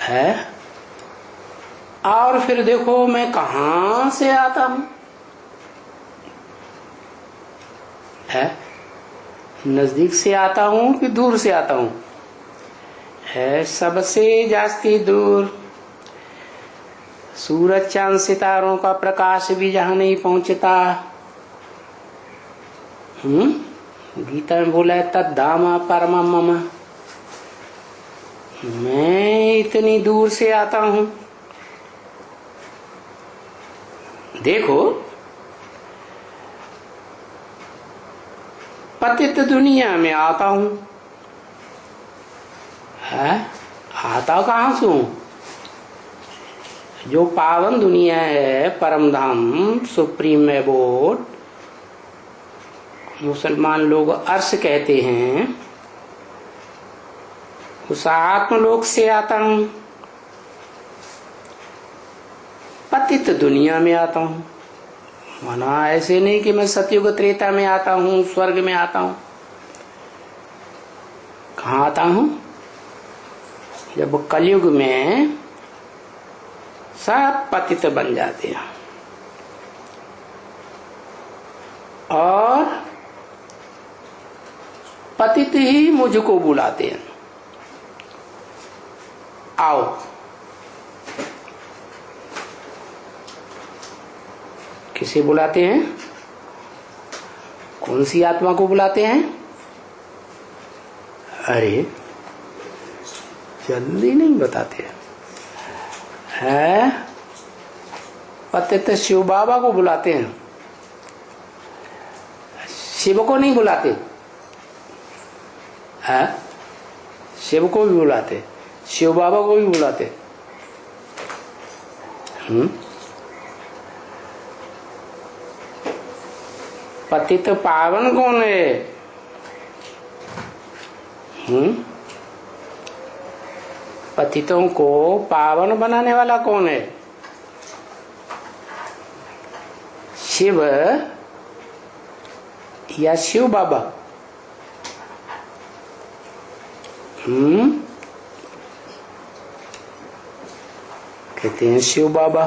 है। और फिर देखो मैं कहां से आता हूं, है, नजदीक से आता हूं कि दूर से आता हूं, है सबसे जास्ती दूर। सूरज चांद सितारों का प्रकाश भी जहां नहीं पहुंचता, गीता में बोला है तद्धामा परमा मम, मैं इतनी दूर से आता हूं। देखो पतित दुनिया में आता हूं, है आता कहां से हूं? जो पावन दुनिया है, परम धाम, सुप्रीम एबोर्ड, मुसलमान लोग अर्श कहते हैं, उस आत्मलोक से आता हूं। पतित दुनिया में आता हूं, माना ऐसे नहीं कि मैं सतयुग त्रेता में आता हूं, स्वर्ग में आता हूं। कहां आता हूं? जब कलयुग में सब पतित बन जाते हैं और पतित ही मुझको बुलाते हैं, आओ। किसे बुलाते हैं? कौन सी आत्मा को बुलाते हैं? अरे जल्दी नहीं बताते है। पतित शिव बाबा को बुलाते हैं, शिव को नहीं बुलाते है। शिव को भी बुलाते, शिव बाबा को भी बुलाते। पतित पावन कौन है? पतितों को पावन बनाने वाला कौन है? शिव या शिव बाबा? कहते हैं शिव बाबा,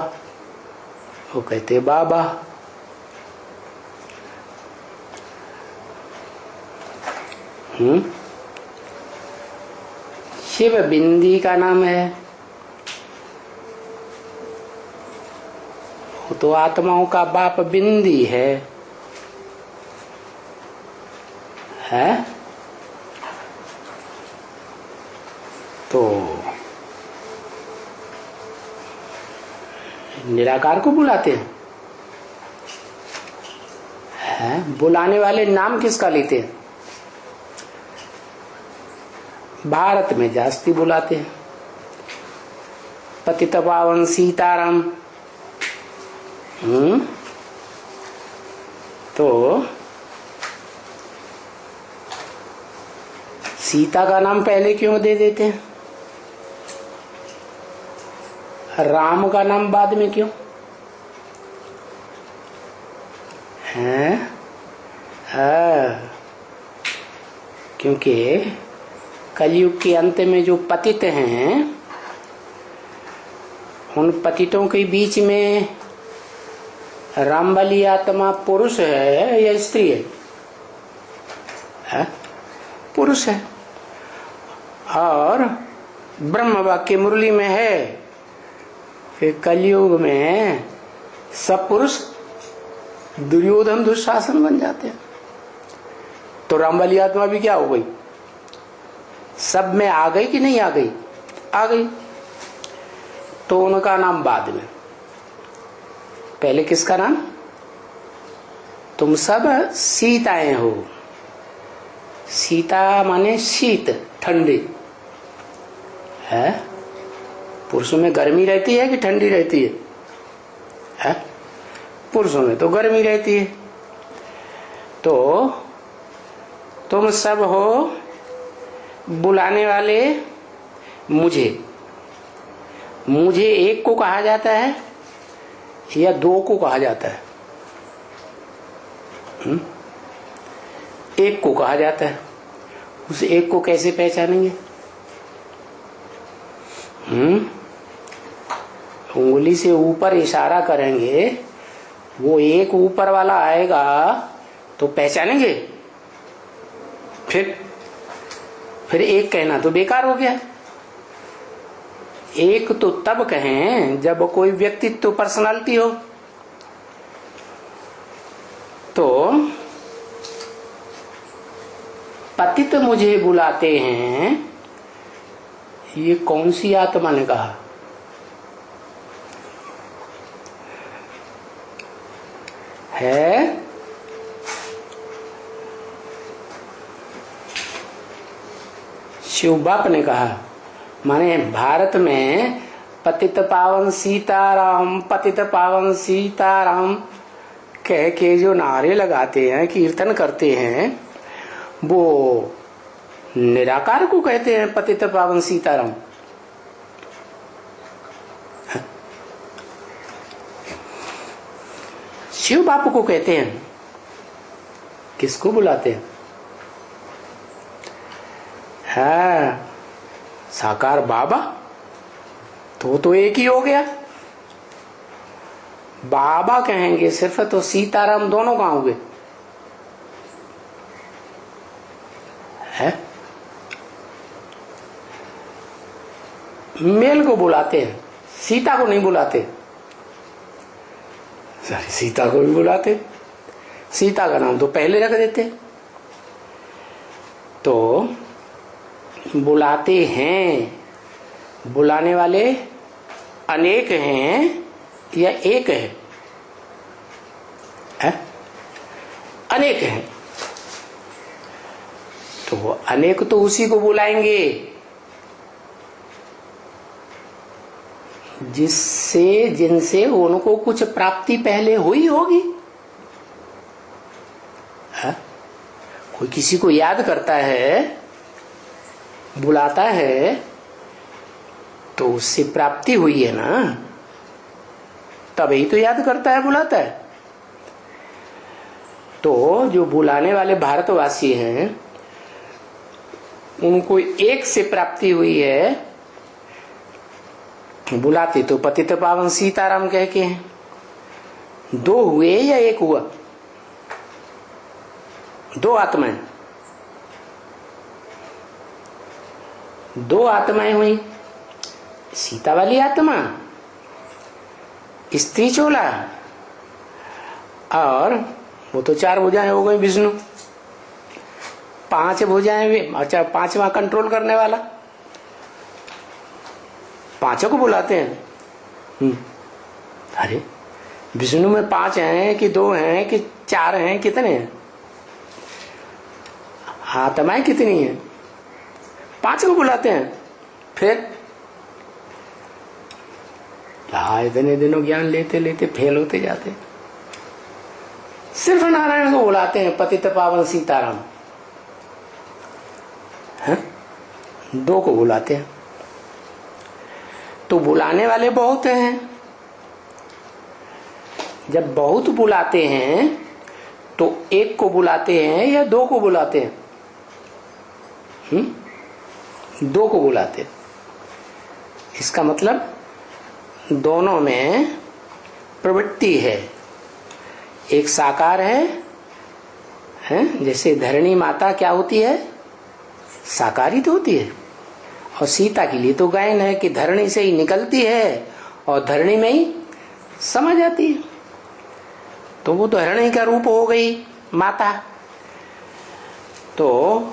वो कहते हैं बाबा। शिव बिंदी का नाम है, वो तो आत्माओं का बाप बिंदी है। तो निराकार को बुलाते हैं। बुलाने वाले नाम किसका लेते हैं? भारत में जास्ती बुलाते हैं, पतित पावन सीताराम। तो सीता का नाम पहले क्यों दे देते हैं? राम का नाम बाद में क्यों है? क्योंकि कलयुग के अंत में जो पतित हैं, उन पतितों के बीच में रामबली आत्मा पुरुष है या स्त्री है? पुरुष है। और ब्रह्म वाक्य मुरली में है कि कलयुग में सब पुरुष दुर्योधन दुशासन बन जाते हैं। तो रामबली आत्मा भी क्या हो गई? सब में आ गई कि नहीं आ गई? आ गई। तो उनका नाम बाद में, पहले किसका नाम? तुम सब सीताएं हो। सीता माने शीत, ठंडी है। पुरुषों में गर्मी रहती है कि ठंडी रहती है? पुरुषों में तो गर्मी रहती है। तो तुम सब हो बुलाने वाले मुझे। मुझे एक को कहा जाता है या दो को कहा जाता है? एक को कहा जाता है। उस एक को कैसे पहचानेंगे? उंगली से ऊपर इशारा करेंगे, वो एक ऊपर वाला आएगा तो पहचानेंगे। फिर एक कहना तो बेकार हो गया। एक तो तब कहें जब कोई व्यक्तित्व पर्सनालिटी हो। तो पतित मुझे बुलाते हैं, ये कौन सी आत्मा ने कहा? है शिव बाप ने कहा। माने भारत में पतित पावन सीताराम, पतित पावन सीताराम कह के जो नारे लगाते हैं, कीर्तन करते हैं, वो निराकार को कहते हैं पतित पावन सीताराम। शिव बापू को कहते हैं। किसको बुलाते हैं? है साकार बाबा, तो एक ही हो गया। बाबा कहेंगे सिर्फ तो सीताराम दोनों कहां होंगे? है मेल को बुलाते हैं, सीता को नहीं बुलाते। सीता को भी बुलाते, सीता का नाम तो पहले रख देते। तो बुलाते हैं, बुलाने वाले अनेक हैं या एक है? अनेक हैं। तो अनेक तो उसी को बुलाएंगे जिनसे उनको कुछ प्राप्ति पहले हुई होगी। है? कोई किसी को याद करता है, बुलाता है, तो उससे प्राप्ति हुई है ना, तभी तो याद करता है, बुलाता है। तो जो बुलाने वाले भारतवासी हैं, उनको एक से प्राप्ति हुई है, बुलाते तो पतित पावन सीताराम कह के हैं। दो हुए या एक हुआ? दो आत्माएं, दो आत्माएं हुई। सीता वाली आत्मा, स्त्री चोला, और वो तो चार भुजाएं हो गई विष्णु। पांच भुजाएं भी, अच्छा पांचवा कंट्रोल करने वाला। पांचों को बुलाते हैं। अरे विष्णु में पांच हैं कि दो हैं कि चार हैं, कितने हैं? आत्माएं कितनी हैं? पांच को बुलाते हैं। फिर इतने दिनों ज्ञान लेते लेते फेल होते जाते। सिर्फ नारायण को बुलाते हैं पतित पावन सीताराम। है? दो को बुलाते हैं। तो बुलाने वाले बहुत हैं। जब बहुत बुलाते हैं तो एक को बुलाते हैं या दो को बुलाते हैं? दो को बुलाते हैं। इसका मतलब दोनों में प्रवृत्ति है। एक साकार है? जैसे धरणी माता क्या होती है? साकारित होती है। और सीता के लिए तो गायन है कि धरणी से ही निकलती है और धरणी में ही समा जाती है। तो वो तो धरणी का रूप हो गई माता। तो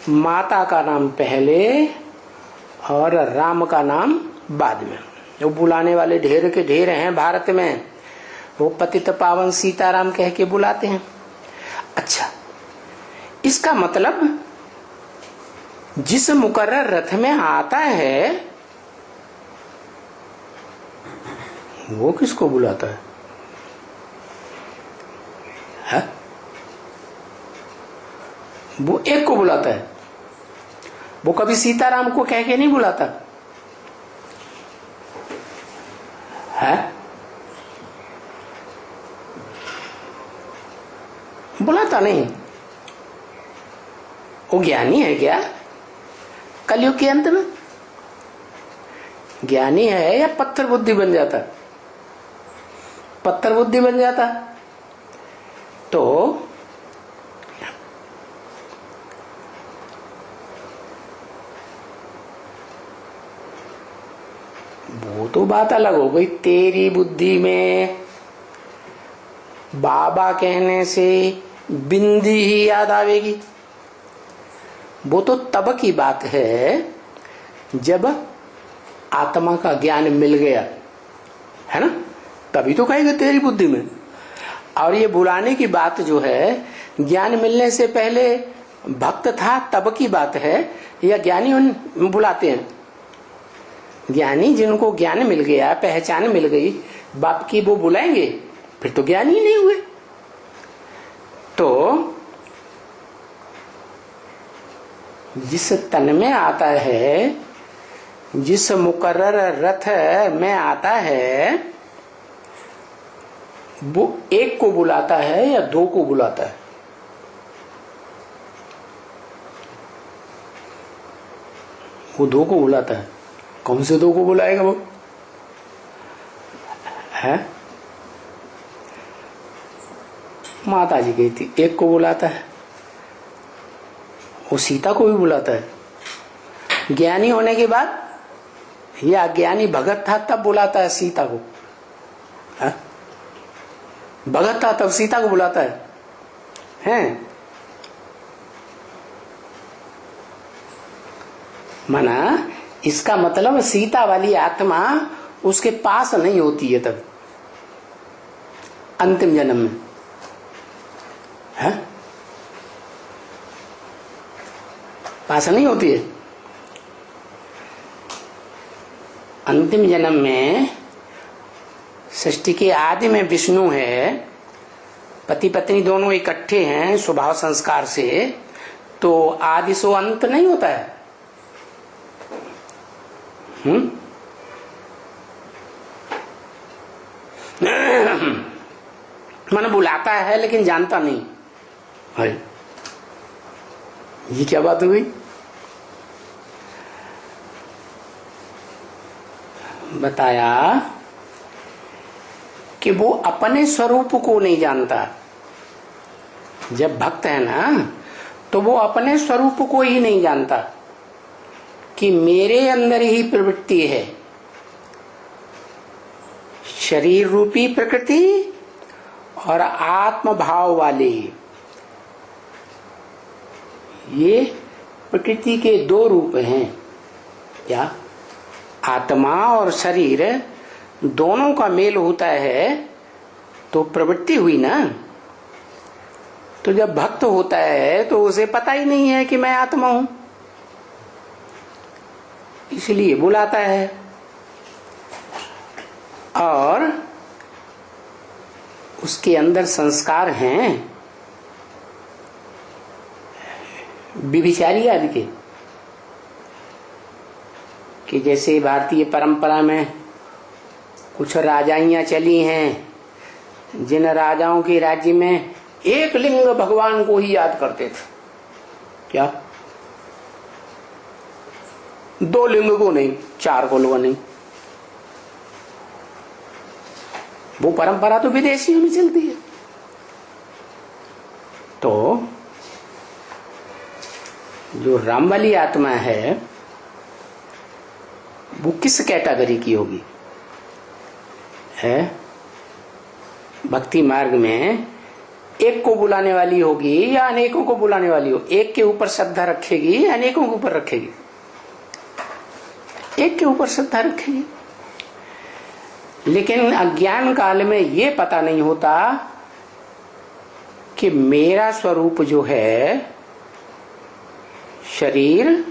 माता का नाम पहले और राम का नाम बाद में। जो बुलाने वाले ढेर के ढेर हैं भारत में, वो पतित पावन सीताराम कह के बुलाते हैं। अच्छा, इसका मतलब जिस मुकर्रर रथ में आता है वो किसको बुलाता है? वो एक को बुलाता है। वो कभी सीताराम को कह के नहीं बुलाता है? बुलाता नहीं। वो ज्ञानी है क्या? कलयुग के अंत में ज्ञानी है या पत्थर बुद्धि बन जाता? पत्थर बुद्धि बन जाता। तो वो तो बात अलग हो गई। तेरी बुद्धि में बाबा कहने से बिंदी ही याद आवेगी, वो तो तब की बात है जब आत्मा का ज्ञान मिल गया, है ना? तभी तो कहेगा तेरी बुद्धि में। और ये बुलाने की बात जो है, ज्ञान मिलने से पहले भक्त था तब की बात है, या ज्ञानी बुलाते हैं? ज्ञानी जिनको ज्ञान मिल गया, पहचान मिल गई बाप की, वो बुलाएंगे? फिर तो ज्ञानी नहीं हुए। तो जिस तन में आता है, जिस मुकर्रर रथ में आता है, वो एक को बुलाता है या दो को बुलाता है? वो दो को बुलाता है। कौन से दो को बुलाएगा वो? है माता जी गई थी, एक को बुलाता है। वो सीता को भी बुलाता है। ज्ञानी होने के बाद या ज्ञानी भगत था तब बुलाता है सीता को? है? भगत था तब सीता को बुलाता है? माना इसका मतलब सीता वाली आत्मा उसके पास नहीं होती है तब अंतिम जन्म में, है? पास नहीं होती है। अंतिम जन्म में सृष्टि के आदि में विष्णु है, पति पत्नी दोनों इकट्ठे हैं स्वभाव संस्कार से, तो आदि सो अंत नहीं होता है। मन बुलाता है लेकिन जानता नहीं है। ये क्या बात हुई? बताया कि वो अपने स्वरूप को नहीं जानता। जब भक्त है ना, तो वो अपने स्वरूप को ही नहीं जानता कि मेरे अंदर ही प्रवृत्ति है, शरीर रूपी प्रकृति और आत्म भाव वाली। ये प्रकृति के दो रूप हैं, क्या? आत्मा और शरीर दोनों का मेल होता है तो प्रवृत्ति हुई ना। तो जब भक्त होता है तो उसे पता ही नहीं है कि मैं आत्मा हूं, इसलिए बुलाता है। और उसके अंदर संस्कार हैं विभिचारी आदि के, कि जैसे भारतीय परंपरा में कुछ राजाइयां चली हैं, जिन राजाओं के राज्य में एक लिंग भगवान को ही याद करते थे। क्या? दो लिंग को नहीं, चार को नहीं। वो परंपरा तो विदेशियों में चलती है। तो जो राम वाली आत्मा है वो किस कैटेगरी की होगी? है भक्ति मार्ग में एक को बुलाने वाली होगी या अनेकों को बुलाने वाली हो? एक के ऊपर श्रद्धा रखेगी या अनेकों के ऊपर रखेगी? एक के ऊपर श्रद्धा रखेगी। लेकिन अज्ञान काल में ये पता नहीं होता कि मेरा स्वरूप जो है शरीर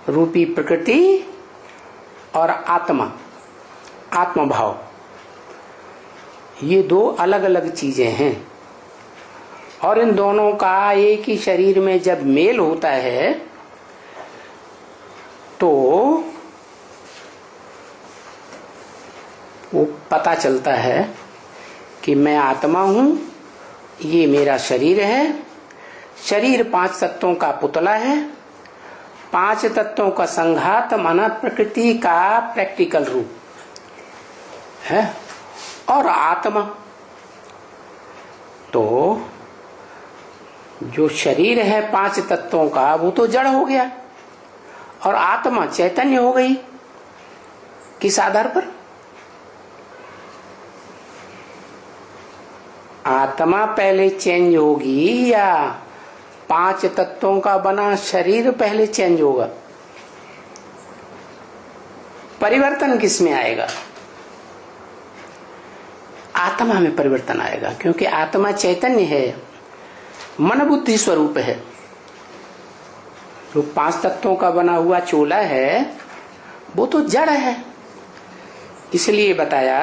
रूपी प्रकृति और आत्मा, आत्म भाव, ये दो अलग अलग चीजें हैं। और इन दोनों का एक ही शरीर में जब मेल होता है तो वो पता चलता है कि मैं आत्मा हूं, ये मेरा शरीर है। शरीर 5 तत्वों का पुतला है पांच तत्वों का संघात माना प्रकृति का प्रैक्टिकल रूप है। और आत्मा तो जो शरीर है पांच तत्वों का वो तो जड़ हो गया और आत्मा चैतन्य हो गई। किस आधार पर? आत्मा पहले चेंज होगी या पांच तत्वों का बना शरीर पहले चेंज होगा? परिवर्तन किस में आएगा? आत्मा में परिवर्तन आएगा, क्योंकि आत्मा चैतन्य है, मन बुद्धि स्वरूप है। जो पांच तत्वों का बना हुआ चोला है वो तो जड़ है। इसलिए बताया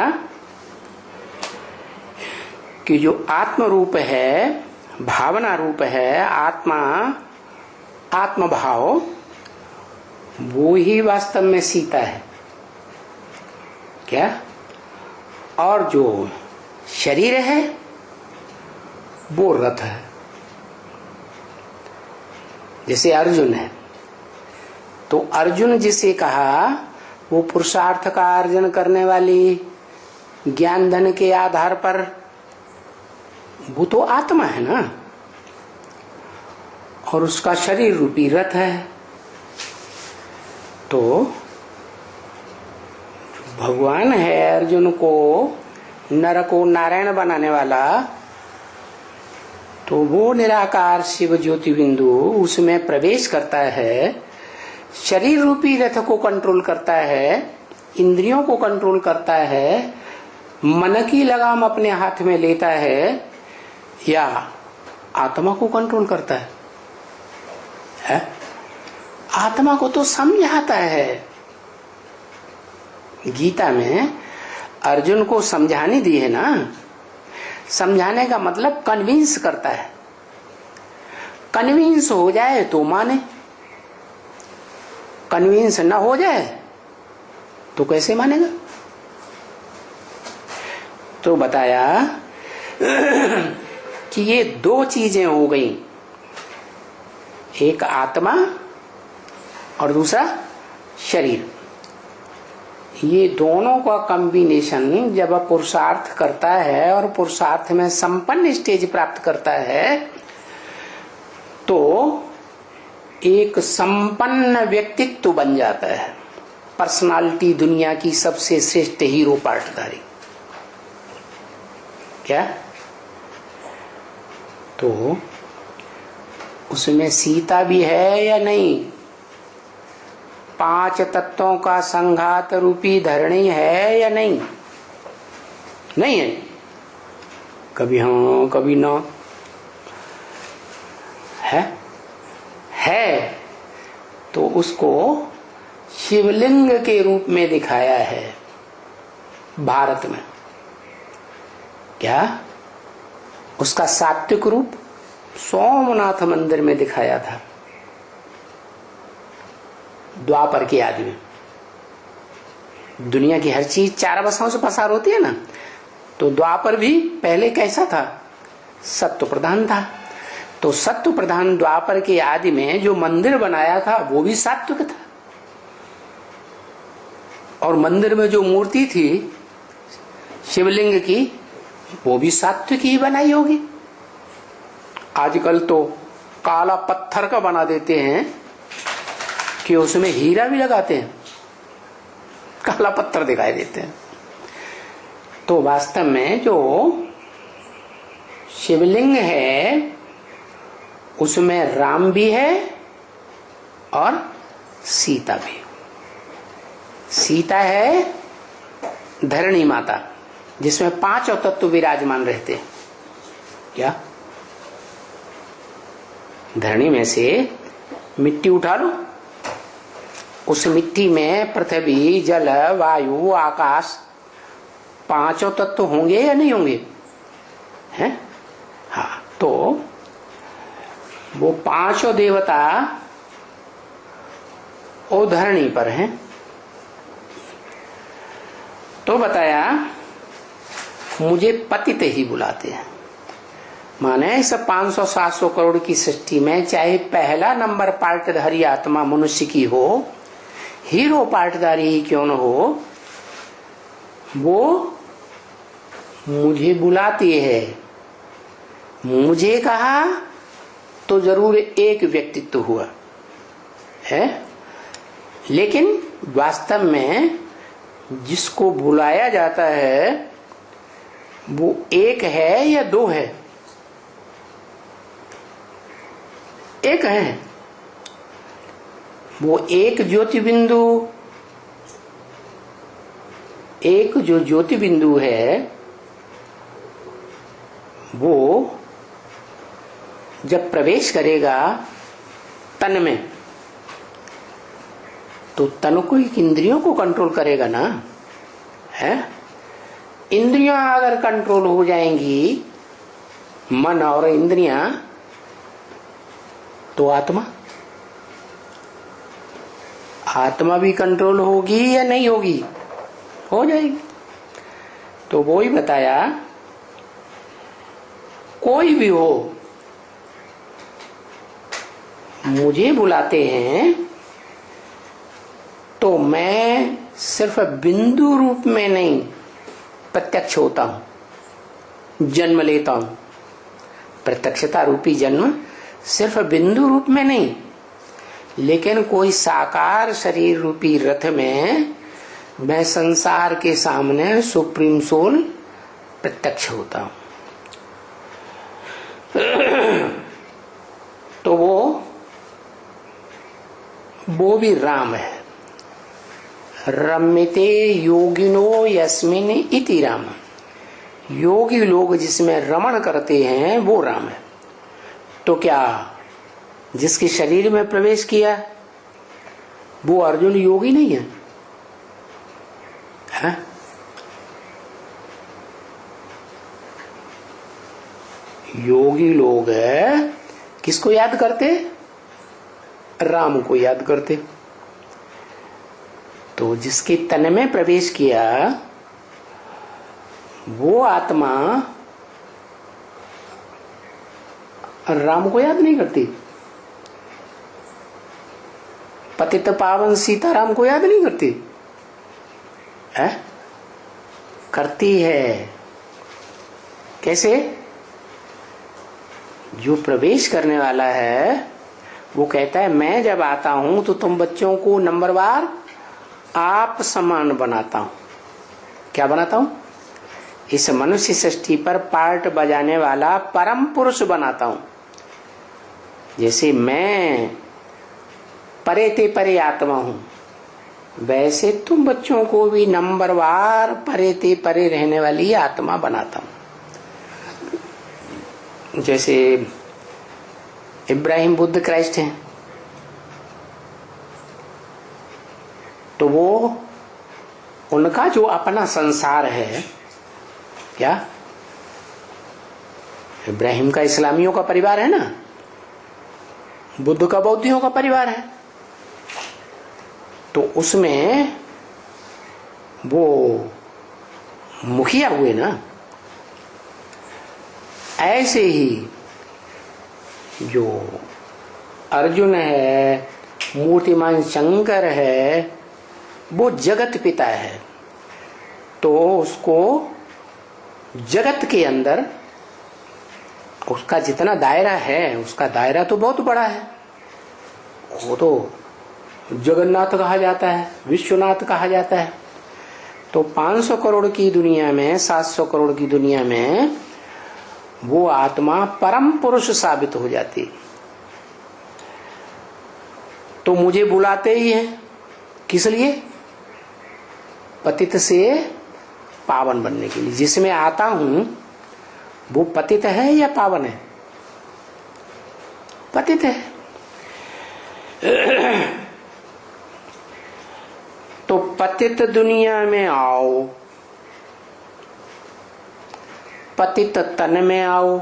कि जो आत्म रूप है, भावना रूप है, आत्मा, आत्म भाव, वो ही वास्तव में सीता है। क्या? और जो शरीर है वो रथ है। जैसे अर्जुन है तो अर्जुन जिसे कहा वो पुरुषार्थ का अर्जन करने वाली ज्ञान धन के आधार पर, वो तो आत्मा है ना, और उसका शरीर रूपी रथ है। तो भगवान है अर्जुन को नर को नारायण बनाने वाला, तो वो निराकार शिव ज्योति बिंदु उसमें प्रवेश करता है, शरीर रूपी रथ को कंट्रोल करता है, इंद्रियों को कंट्रोल करता है, मन की लगाम अपने हाथ में लेता है, या आत्मा को कंट्रोल करता है? आत्मा को तो समझाता है। गीता में अर्जुन को समझाने दी है ना। समझाने का मतलब कन्विंस करता है। कन्विंस हो जाए तो माने, कन्विंस न हो जाए तो कैसे मानेगा? तो बताया कि ये दो चीजें हो गई, एक आत्मा और दूसरा शरीर। ये दोनों का कॉम्बिनेशन जब पुरुषार्थ करता है और पुरुषार्थ में संपन्न स्टेज प्राप्त करता है तो एक संपन्न व्यक्तित्व बन जाता है, पर्सनालिटी, दुनिया की सबसे श्रेष्ठ हीरो पार्टधारी। क्या? तो उसमें सीता भी है या नहीं? पांच तत्वों का संघात रूपी धरणी है या नहीं? नहीं है। कभी हाँ कभी ना है तो उसको शिवलिंग के रूप में दिखाया है भारत में। क्या? उसका सात्विक रूप सोमनाथ मंदिर में दिखाया था द्वापर के आदमी। दुनिया की हर चीज चार अवस्थाओं से पसार होती है ना, तो द्वापर भी पहले कैसा था? सत्व प्रधान था। तो सत्व प्रधान द्वापर के आदि में जो मंदिर बनाया था वो भी सात्विक था, और मंदिर में जो मूर्ति थी शिवलिंग की वो भी सात्विक ही बनाई होगी। आजकल तो काला पत्थर का बना देते हैं कि उसमें हीरा भी लगाते हैं, काला पत्थर दिखाई देते हैं। तो वास्तव में जो शिवलिंग है उसमें राम भी है और सीता भी। सीता है धरणी माता, जिसमें पांचों तत्व विराजमान रहते हैं। क्या? धरणी में से मिट्टी उठा लो, उस मिट्टी में पृथ्वी, जल, वायु, आकाश, पांचों तत्व होंगे या नहीं होंगे? हैं? हाँ, तो वो पांचों देवता वो धरणी पर हैं। तो बताया मुझे पतित ही बुलाते हैं, माने इस 500-700 करोड़ की सृष्टि में चाहे पहला नंबर पार्टधारी आत्मा मनुष्य की हो, हीरो पार्टधारी ही क्यों न हो, वो मुझे बुलाती है। मुझे कहा तो जरूर एक व्यक्तित्व हुआ है, लेकिन वास्तव में जिसको बुलाया जाता है वो एक है या दो है? एक है। वो एक ज्योति बिंदु, एक जो ज्योति बिंदु है वो जब प्रवेश करेगा तन में, तो तन को एक इंद्रियों को कंट्रोल करेगा ना, है? इंद्रियां अगर कंट्रोल हो जाएंगी, मन और इंद्रियां, तो आत्मा भी कंट्रोल होगी या नहीं होगी? हो जाएगी। तो वो ही बताया, कोई भी हो मुझे बुलाते हैं तो मैं सिर्फ बिंदु रूप में नहीं प्रत्यक्ष होता हूं, जन्म लेता हूं। प्रत्यक्षता रूपी जन्म सिर्फ बिंदु रूप में नहीं, लेकिन कोई साकार शरीर रूपी रथ में मैं संसार के सामने सुप्रीम सोल प्रत्यक्ष होता हूं। तो वो भी राम है। रम्यते योगिनो यस्मिन इति राम। योगी लोग जिसमें रमण करते हैं वो राम है। तो क्या जिसके शरीर में प्रवेश किया वो अर्जुन योगी नहीं है? है? योगी लोग है किसको याद करते? राम को याद करते। तो जिसके तन में प्रवेश किया वो आत्मा राम को याद नहीं करती। पतित पावन सीताराम को याद नहीं करती है? करती है। कैसे? जो प्रवेश करने वाला है वो कहता है मैं जब आता हूं तो तुम बच्चों को नंबरवार आप समान बनाता हूं। क्या बनाता हूं? इस मनुष्य सृष्टि पर पार्ट बजाने वाला परम पुरुष बनाता हूं। जैसे मैं परे ते परे आत्मा हूं, वैसे तुम बच्चों को भी नंबरवार परे ते परे रहने वाली आत्मा बनाता हूं। जैसे इब्राहिम बुद्ध क्राइस्ट हैं, तो वो उनका जो अपना संसार है, क्या इब्राहिम का इस्लामियों का परिवार है ना, बुद्ध का बौद्धियों का परिवार है, तो उसमें वो मुखिया हुए ना। ऐसे ही जो अर्जुन है, मूर्तिमान शंकर है, वो जगत पिता है। तो उसको जगत के अंदर उसका जितना दायरा है, उसका दायरा तो बहुत बड़ा है। वो तो जगन्नाथ कहा जाता है, विश्वनाथ कहा जाता है। तो 500 करोड़ की दुनिया में, 700 करोड़ की दुनिया में वो आत्मा परम पुरुष साबित हो जाती। तो मुझे बुलाते ही है, किस लिए? पतित से पावन बनने के लिए। जिसमें आता हूं वो पतित है या पावन है? पतित है। तो पतित दुनिया में आओ, पतित तन में आओ।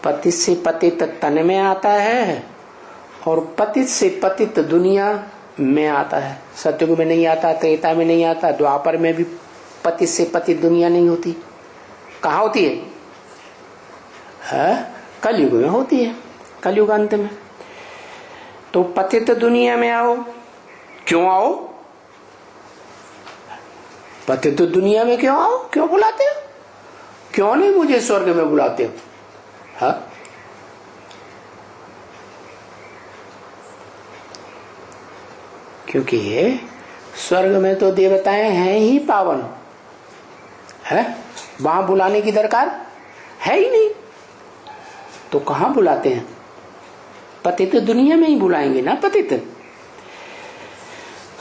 पतित से पतित तन में आता है और पतित से पतित दुनिया में आता है। सतयुग में नहीं आता, त्रेता में नहीं आता, द्वापर में भी पतित से पतित दुनिया नहीं होती कहाँ होती है? कलयुग में होती है, कलयुग अंत में। तो पतित दुनिया में आओ। क्यों आओ? पतित दुनिया में क्यों आओ? क्यों बुलाते हो? क्यों नहीं मुझे स्वर्ग में बुलाते हो? हाँ, क्योंकि स्वर्ग में तो देवताएं हैं ही पावन है, वहां बुलाने की दरकार है ही नहीं। तो कहां बुलाते हैं? पतित दुनिया में ही बुलाएंगे ना। पतित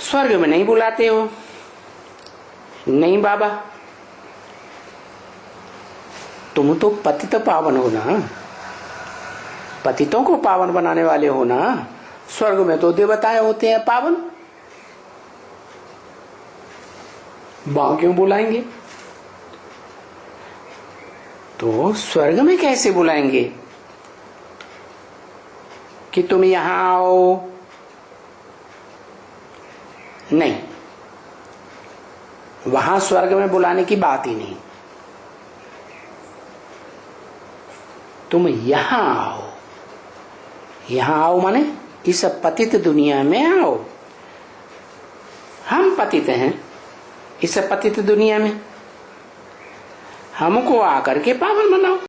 स्वर्ग में नहीं बुलाते हो। नहीं बाबा, तुम तो पतित पावन हो ना, पतितों को पावन बनाने वाले हो ना। स्वर्ग में तो देवताएं होते हैं पावन, वहां क्यों बुलाएंगे? तो स्वर्ग में कैसे बुलाएंगे कि तुम यहां आओ? नहीं, वहां स्वर्ग में बुलाने की बात ही नहीं। तुम यहां आओ। यहां आओ माने इस पतित दुनिया में आओ। हम पतित हैं इस पतित दुनिया में, हमको आकर के पावन बनाओ।